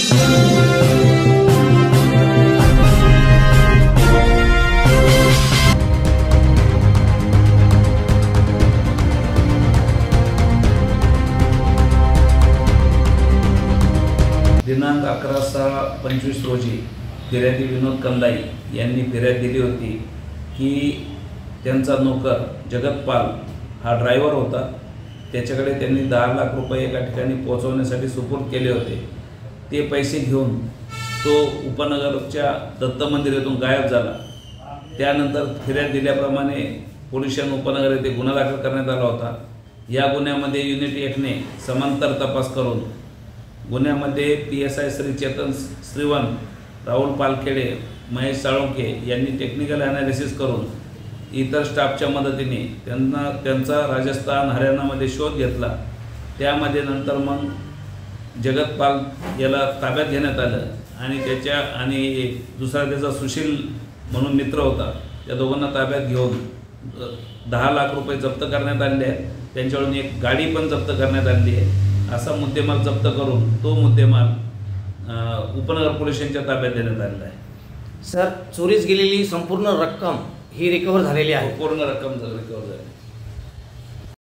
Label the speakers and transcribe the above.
Speaker 1: दिनांक 11/6/25 रोजी फिर्यादी विनोद कंदाई यांनी फिर्याद दिली होती की त्यांचा नोकर जगतपाल हा ड्रायव्हर होता, त्याच्याकडे त्यांनी 10 लाख रुपये एका ठिकाणी पोहोचवण्यासाठी सुपूर्द केले होते। ते पैसे घेऊन तो उपनगरच्या दत्त मंदिर येथून गायब झाला। त्यानंतर फिर्याद दिल्याप्रमाणे पोलीस स्टेशन उपनगर येथे गुन्हा दाखल करण्यात आला होता। या गुन्ह्यामध्ये युनिट 1 ने समांतर तपास करून गुन्ह्यामध्ये PSI श्री चेतन श्रीवन, राहुल पालखेडे, महेश साळुंखे यांनी टेक्निकल ॲनालिसिस करून इतर स्टाफच्या मदतीने त्यांचा राजस्थान हरियाणामध्ये शोध घेतला। त्यामध्ये नंतर मग जगतपाल याला ताब्यात घेण्यात आलं आणि दुसरा त्याचा सुशील म्हणून मित्र होता, त्या दोघांना ताब्यात घेऊन 10 लाख रुपये जप्त करण्यात आले आहेत। त्यांच्याकडून एक गाडी पण जप्त करण्यात आली आहे। असा मुद्देमाल जप्त करून तो मुद्देमाल उपनगर पोलीस स्टेशनच्या ताब्यात देण्यात आलेला आहे।
Speaker 2: सर, चोरीस गेलेली संपूर्ण रक्कम ही रिकव्हर झालेली आहे?
Speaker 1: पूर्ण रक्कम रिकव्हर झाली।